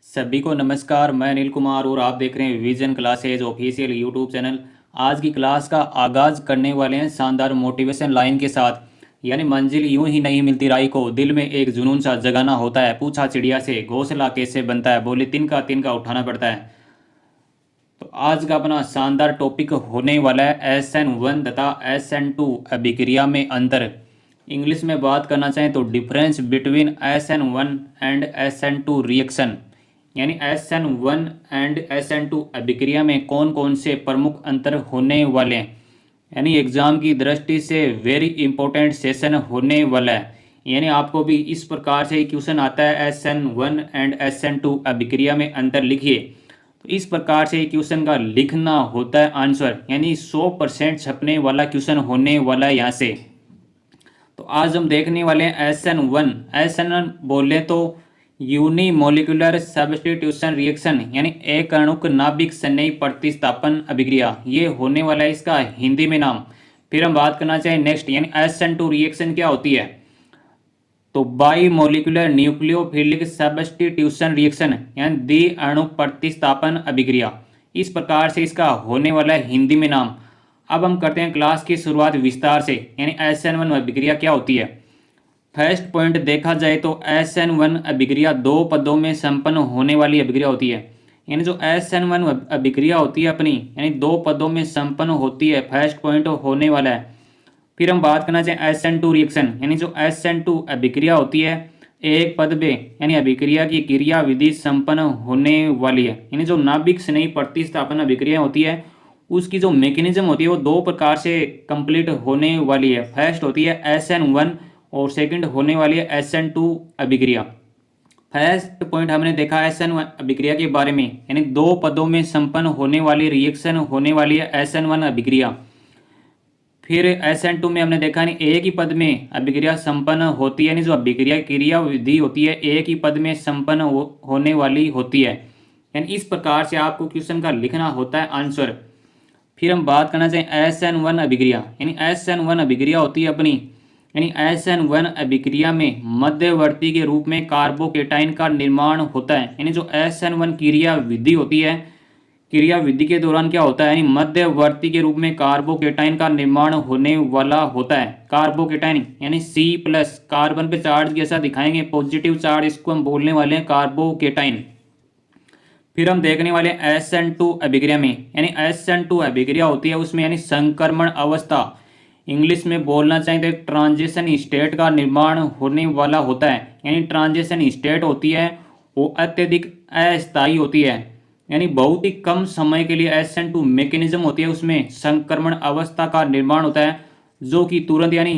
सभी को नमस्कार। मैं अनिल कुमार और आप देख रहे हैं vision classes official YouTube channel. आज की क्लास का आगाज़ करने वाले हैं शानदार मोटिवेशन लाइन के साथ। यानी मंजिल यूं ही नहीं मिलती राही को, दिल में एक जुनून सा जगाना होता है। पूछा चिड़िया से घोंसला कैसे बनता है, बोले तिनका उठाना पड़ता है। तो आज का अपना शानदार टॉपिक होने वाला है SN1 तथा SN2 अभिक्रिया में अंतर। इंग्लिश में बात करना चाहें तो difference between SN1 and SN2 reaction. यानी SN1 एंड SN2 अभिक्रिया में कौन कौन से प्रमुख अंतर होने वाले हैं। यानी एग्जाम की दृष्टि से वेरी इंपॉर्टेंट सेशन होने वाला है। यानी आपको भी इस प्रकार से क्वेश्चन आता है SN1 एंड SN2 अभिक्रिया में अंतर लिखिए। तो इस प्रकार से क्वेश्चन का लिखना होता है आंसर, यानी 100% छपने वाला क्वेश्चन होने वाला है यहाँ से। तो आज हम देखने वाले हैं SN1 बोले तो यूनिमोलिकुलर सब्स्टिट्यूशन रिएक्शन, यानी एक अणुक नाभिक स्नेही प्रतिस्थापन अभिक्रिया, ये होने वाला है इसका हिंदी में नाम। फिर हम बात करना चाहें नेक्स्ट, यानी SN2 रिएक्शन क्या होती है। तो by molecular nucleophilic substitution reaction, यानी द्वि अणु प्रतिस्थापन अभिक्रिया, इस प्रकार से इसका होने वाला है हिंदी में नाम। अब हम करते हैं क्लास की शुरुआत विस्तार से। यानी SN1 अभिक्रिया क्या होती है। फर्स्ट पॉइंट देखा जाए तो SN1 अभिक्रिया दो पदों में संपन्न होने वाली अभिक्रिया होती है। यानी जो SN1 अभिक्रिया होती है अपनी, यानी दो पदों में संपन्न होती है। फर्स्ट पॉइंट होने वाला है। फिर हम बात करना चाहें SN2 रिएक्शन, यानी जो SN2 अभिक्रिया होती है एक पद में, यानी अभिक्रिया की क्रिया विधि संपन्न होने वाली है। यानी जो नाभिक स्नेही प्रतिस्थापन अभिक्रिया होती है उसकी जो मैकेनिज्म होती है वो दो प्रकार से कंप्लीट होने वाली है। फर्स्ट होती है SN1 और सेकंड होने वाली है SN2 अभिक्रिया। फर्स्ट पॉइंट हमने देखा SN1 अभिक्रिया के बारे में, यानी दो पदों में संपन्न होने वाली रिएक्शन होने वाली है SN1 अभिक्रिया। फिर SN2 में हमने देखा नहीं एक ही पद में अभिक्रिया संपन्न होती है, यानी जो अभिक्रिया क्रिया विधि होती है एक ही पद में संपन्न होने वाली होती है। यानी इस प्रकार से आपको क्वेश्चन का लिखना होता है आंसर। फिर हम बात करना चाहें SN1 अभिक्रिया, यानी SN1 अभिक्रिया होती है अपनी, यानी SN1 अभिक्रिया में मध्यवर्ती के रूप में कार्बोकेटाइन का निर्माण होता है। यानी जो SN1 क्रिया विधि होती है, क्रिया विधि के दौरान क्या होता है, यानी मध्यवर्ती के रूप में कार्बोकेटाइन का निर्माण होने वाला होता है। कार्बोकेटाइन यानी C+ कार्बन पे चार्ज जैसा दिखाएंगे, पॉजिटिव चार्ज, इसको हम बोलने वाले हैं कार्बोकेटाइन। फिर हम देखने वाले हैं SN2 अभिक्रिया में, यानी SN2 अभिक्रिया होती है उसमें, यानी संक्रमण अवस्था, इंग्लिश में बोलना चाहिए तो एक ट्रांजिशन स्टेट का निर्माण होने वाला होता है। यानी ट्रांजिशन स्टेट होती है वो अत्यधिक अस्थायी होती है, यानी बहुत ही कम समय के लिए SN2 मैकेनिज्म होती है उसमें संक्रमण अवस्था का निर्माण होता है, जो कि तुरंत यानी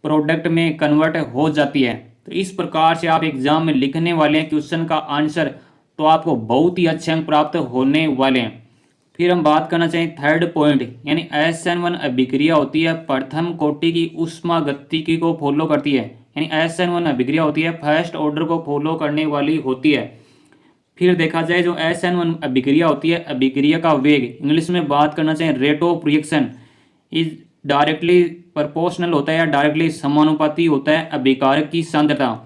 प्रोडक्ट में कन्वर्ट हो जाती है। तो इस प्रकार से आप एग्जाम में लिखने वाले हैं क्वेश्चन का आंसर, तो आपको बहुत ही अच्छे अंक प्राप्त होने वाले हैं। फिर हम बात करना चाहें थर्ड पॉइंट, यानी SN1 अभिक्रिया होती है प्रथम कोटि की ऊष्मागतिकी को फॉलो करती है। यानी SN1 अभिक्रिया होती है फर्स्ट ऑर्डर को फॉलो करने वाली होती है। फिर देखा जाए जो SN1 अभिक्रिया होती है, अभिक्रिया का वेग, इंग्लिश में बात करना चाहें rate of reaction, is directly proportional होता है या डायरेक्टली समानुपाती होता है अभिकारक की सांद्रता।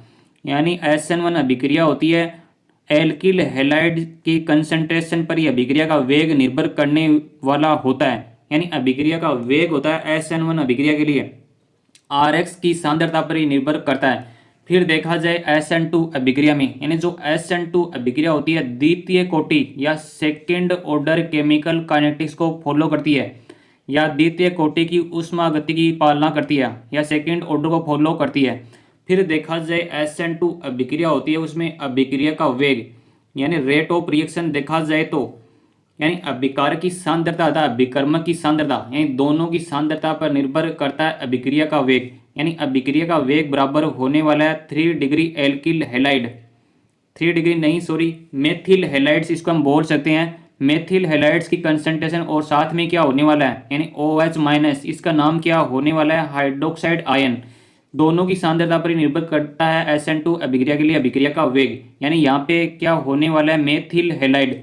यानी SN1 अभिक्रिया होती है एल्किल हैलाइड की कंसंट्रेशन पर ही अभिक्रिया का वेग निर्भर करने वाला होता है। यानी अभिक्रिया का वेग होता है SN1 अभिक्रिया के लिए Rx की सांद्रता पर ही निर्भर करता है। फिर देखा जाए SN2 अभिक्रिया में, यानी जो SN2 अभिक्रिया होती है द्वितीय कोटि या सेकेंड ऑर्डर केमिकल काइनेटिक्स को फॉलो करती है, या द्वितीय कोटि की ऊष्मागतिकी की पालना करती है, या सेकेंड ऑर्डर को फॉलो करती है। फिर देखा जाए SN2 अभिक्रिया होती है उसमें अभिक्रिया का वेग, यानी रेट ऑफ रिएक्शन देखा जाए तो, यानी अभिकारक की सांद्रता तथा अभिकर्मक की सांद्रता, यानी दोनों की सांद्रता पर निर्भर करता है अभिक्रिया का वेग। यानी अभिक्रिया का वेग बराबर होने वाला है 3 डिग्री एल्किल हैलाइड, 3 डिग्री नहीं सॉरी मेथिल हैलाइड्स, इसको हम बोल सकते हैं मेथिल हैलाइड्स की कंसंट्रेशन, और साथ में क्या होने वाला है, यानी OH-, इसका नाम क्या होने वाला है हाइड्रोक्साइड आयन। दोनों की सांद्रता पर निर्भर करता है SN2 अभिक्रिया के लिए अभिक्रिया का वेग। यानी यहाँ पे क्या होने वाला है मेथिल हैलाइड,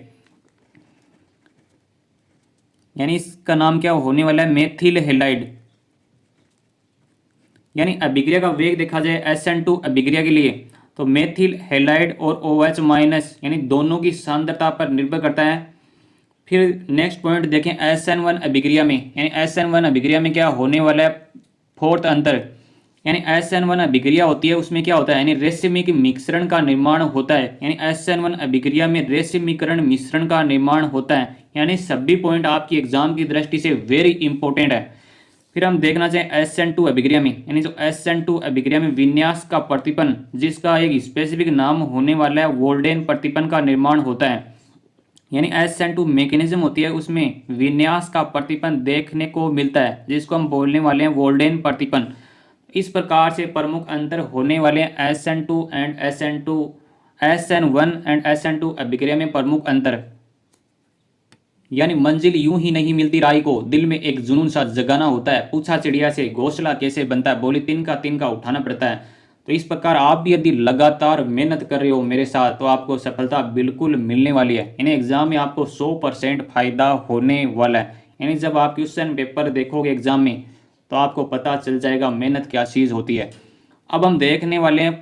यानी इसका नाम क्या होने वाला है मेथिल हैलाइड। यानी अभिक्रिया का वेग देखा जाए SN2 अभिक्रिया के लिए तो मेथिल हैलाइड और OH माइनस यानी दोनों की सांद्रता पर निर्भर करता है। फिर नेक्स्ट पॉइंट देखें SN1 अभिक्रिया में, यानी SN1 अभिक्रिया में क्या होने वाला है, फोर्थ अंतर, यानी SN1 अभिक्रिया होती है उसमें क्या होता है, यानी रेसिमिक मिश्रण का निर्माण होता है। यानी SN1 अभिक्रिया में रेसिमीकरण मिश्रण का निर्माण होता है। यानी सभी पॉइंट आपकी एग्जाम की दृष्टि से वेरी इंपॉर्टेंट है। फिर हम देखना चाहें SN2 अभिक्रिया में, यानी जो SN2 अभिक्रिया में विन्यास का प्रतिपन जिसका एक स्पेसिफिक नाम होने वाला है वोल्डेन प्रतिपन का निर्माण होता है। यानी SN2 मैकेनिज्म होती है उसमें विन्यास का प्रतिपन देखने को मिलता है जिसको हम बोलने वाले हैं वोल्डेन प्रतिपन। इस प्रकार से प्रमुख अंतर होने वाले हैं SN2 and SN1 and SN2 अभिक्रिया में प्रमुख अंतर। यानी मंजिल यूं ही नहीं मिलती राही को, दिल में एक जुनून सा जगाना होता है। पूछा चिड़िया से घोंसला कैसे बनता है, बोली तिनका उठाना पड़ता है। तो इस प्रकार आप भी यदि लगातार मेहनत कर रहे हो मेरे साथ तो आपको सफलता बिल्कुल मिलने वाली है। यानी एग्जाम में आपको 100% फायदा होने वाला है। यानी जब आप क्वेश्चन पेपर देखोगे एग्जाम में तो आपको पता चल जाएगा मेहनत क्या चीज़ होती है। अब हम देखने वाले हैं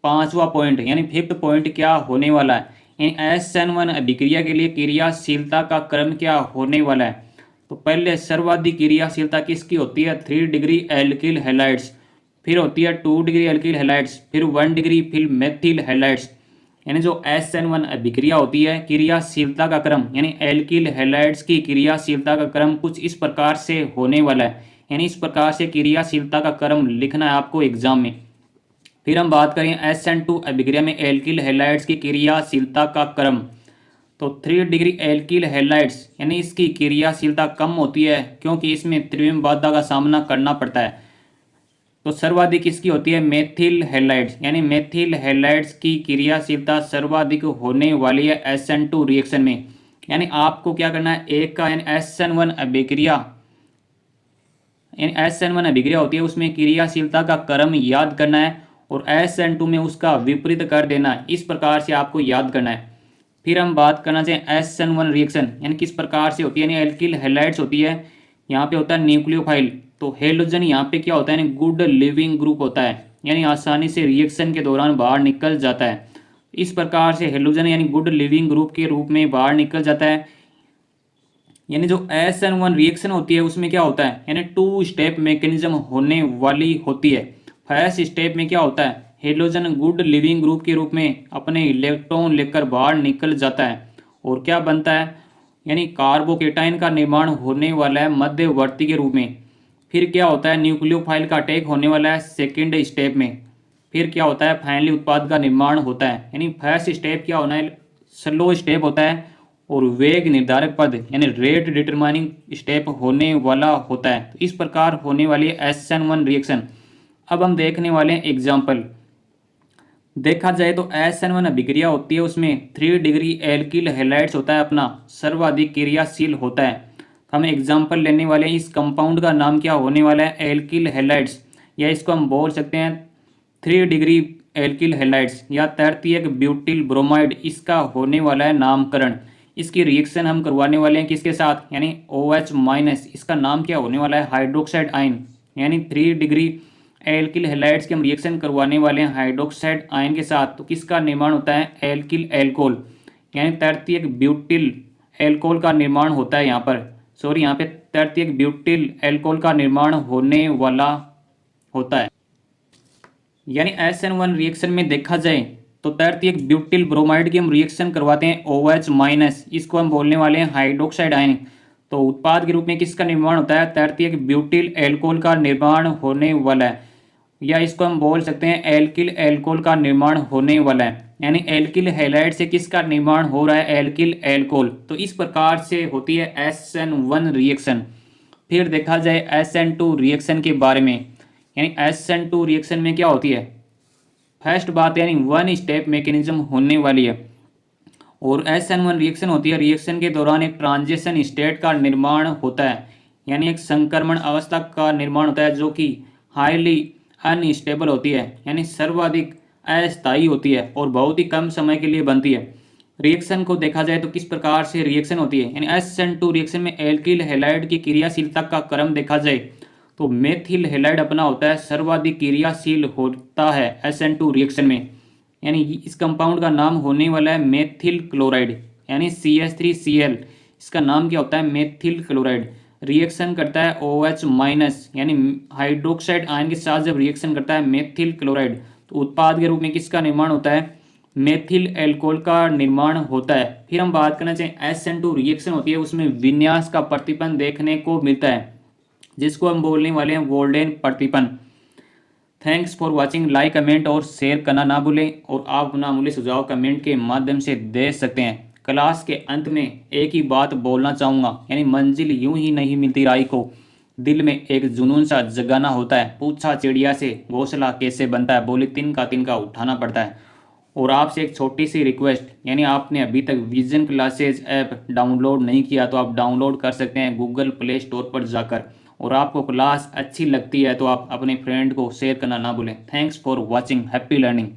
पांचवा पॉइंट, यानी फिफ्थ पॉइंट क्या होने वाला है। SN1 अभिक्रिया के लिए क्रियाशीलता का क्रम क्या होने वाला है। तो पहले सर्वाधिक क्रियाशीलता किसकी होती है, 3 डिग्री एल्किल हैलाइड्स, फिर होती है 2 डिग्री एल्किल हैलाइड्स, फिर 1 डिग्री फिर मेथिल हैलाइड्स। यानी जो SN1 अभिक्रिया होती है क्रियाशीलता का क्रम, यानी एल्किल हैलाइड्स की क्रियाशीलता का क्रम कुछ इस प्रकार से होने वाला है। यानी इस प्रकार से क्रियाशीलता का क्रम लिखना है आपको एग्जाम में। फिर हम बात करें SN2 अभिक्रिया में एल्किल हैलाइड्स की क्रियाशीलता का क्रम। तो 3 डिग्री एल्किल हैलाइड्स यानी इसकी क्रियाशीलता कम होती है क्योंकि इसमें त्रिविम बाधा का सामना करना पड़ता है। तो सर्वाधिक इसकी होती है मेथिल हैलाइड्स, यानी मेथिल हैलाइड्स की क्रियाशीलता सर्वाधिक होने वाली है SN2 रिएक्शन में। यानी आपको क्या करना है, एक का यानी SN1 अभिक्रिया, यानी SN1 अभिक्रिया होती है उसमें क्रियाशीलता का क्रम याद करना है और SN2 में उसका विपरीत कर देना। इस प्रकार से आपको याद करना है। फिर हम बात करना चाहें SN1 रिएक्शन यानी किस प्रकार से होती है, यानी एल्किल हैलाइड्स होती है, यहाँ पे होता है न्यूक्लियोफाइल। तो हेलोजन यहाँ पे क्या होता है, यानी गुड लिविंग ग्रुप होता है, यानी आसानी से रिएक्शन के दौरान बाहर निकल जाता है। इस प्रकार से हेलोजन यानी गुड लिविंग ग्रुप के रूप में बाहर निकल जाता है। यानी जो SN1 रिएक्शन होती है उसमें क्या होता है, यानी 2 स्टेप मैकेनिज्म होने वाली होती है। फर्स्ट स्टेप में क्या होता है, हेलोजन गुड लिविंग ग्रुप के रूप में अपने इलेक्ट्रॉन लेकर बाहर निकल जाता है और क्या बनता है, यानी कार्बोकेटाइन का निर्माण होने वाला है मध्यवर्ती के रूप में। फिर क्या होता है, न्यूक्लियोफाइल का अटैक होने वाला है सेकेंड स्टेप में। फिर क्या होता है, फाइनली उत्पाद का निर्माण होता है। यानी फर्स्ट स्टेप क्या होना है, स्लो स्टेप होता है और वेग निर्धारक पद यानी रेट डिटरमाइनिंग स्टेप होने वाला होता है। तो इस प्रकार होने वाली है SN1 रिएक्शन। अब हम देखने वाले हैं एग्जाम्पल। देखा जाए तो SN1 अभिक्रिया होती है उसमें 3 डिग्री एल्किल हैलाइड्स होता है अपना सर्वाधिक क्रियाशील होता है। हम एग्जाम्पल लेने वाले हैं, इस कंपाउंड का नाम क्या होने वाला है, एल्किल हैलाइड्स, या इसको हम बोल सकते हैं 3 डिग्री एल्किल हैलाइड्स या तृतीयक ब्यूटिल ब्रोमाइड, इसका होने वाला है नामकरण। इसकी रिएक्शन हम करवाने वाले हैं किसके साथ, यानी OH माइनस, इसका नाम क्या होने वाला है, हाइड्रोक्साइड आयन। यानी 3 डिग्री एल्किल हैलाइड्स के हम रिएक्शन करवाने वाले हैं हाइड्रोक्साइड आयन के साथ। तो किसका निर्माण होता है, एल्किल एल्कोहल, यानी तृतीयक ब्यूटिल एल्कोहल का निर्माण होता है। यहाँ पर यहाँ पे तृतीयक ब्यूटिल एल्कोहल का निर्माण होने वाला होता है। यानी SN1 रिएक्शन में देखा जाए तो तृतीयक ब्यूटिल ब्रोमाइड की हम रिएक्शन करवाते हैं OH माइनस, इसको हम बोलने वाले हैं हाइड्रोक्साइड आयन। तो उत्पाद के रूप में किसका निर्माण होता है, तृतीयक ब्यूटिल एल्कोहल का निर्माण होने वाला है, या इसको हम बोल सकते हैं एल्किल एल्कोहल का निर्माण होने वाला है। यानी एल्किल हैलाइड से किसका निर्माण हो रहा है, एल्किल एल्कोहल। तो इस प्रकार से होती है SN1 रिएक्शन। फिर देखा जाए SN2 रिएक्शन के बारे में, यानी SN2 रिएक्शन में क्या होती है, फर्स्ट बात यानी 1 स्टेप मैकेनिज्म होने वाली है और SN1 रिएक्शन होती है, रिएक्शन के दौरान एक ट्रांजिशन स्टेट का निर्माण होता है, यानी एक संक्रमण अवस्था का निर्माण होता है जो कि हाईली अनस्टेबल होती है, यानी सर्वाधिक अस्थायी होती है और बहुत ही कम समय के लिए बनती है। रिएक्शन को देखा जाए तो किस प्रकार से रिएक्शन होती है, यानी SN2 रिएक्शन में एल्किल हैलाइड की क्रियाशीलता का क्रम देखा जाए तो मेथिल हैलाइड अपना होता है सर्वाधिक क्रियाशील होता है SN2 रिएक्शन में। यानी इस कंपाउंड का नाम होने वाला है मेथिल क्लोराइड, यानी CH3Cl। इसका नाम क्या होता है? Methyl chloride. रिएक्शन करता है OH माइनस, यानी हाइड्रोक्साइड आयन के साथ जब रिएक्शन करता है मेथिल क्लोराइड, तो उत्पाद के रूप में किसका निर्माण होता है? मेथिल एल्कोहल का निर्माण होता है। फिर हम बात करना चाहें SN2 रिएक्शन होती है, उसमें विन्यास का प्रतिपन देखने को मिलता है, जिसको हम बोलने वाले हैं वोल्डेन प्रतिपन। Thanks for watching. Like, comment और शेयर करना ना भूलें, और आप अपना अमूल्य सुझाव कमेंट के माध्यम से दे सकते हैं। क्लास के अंत में एक ही बात बोलना चाहूँगा, यानी मंजिल यूं ही नहीं मिलती राही को, दिल में एक जुनून सा जगाना होता है। पूछा चिड़िया से घोंसला कैसे बनता है, बोली तिनका तिनका उठाना पड़ता है। और आपसे एक छोटी सी रिक्वेस्ट, यानी आपने अभी तक विजन क्लासेज ऐप डाउनलोड नहीं किया तो आप डाउनलोड कर सकते हैं गूगल प्ले स्टोर पर जाकर। और आपको क्लास अच्छी लगती है तो आप अपने फ्रेंड को शेयर करना ना भूलें। Thanks for watching. Happy learning.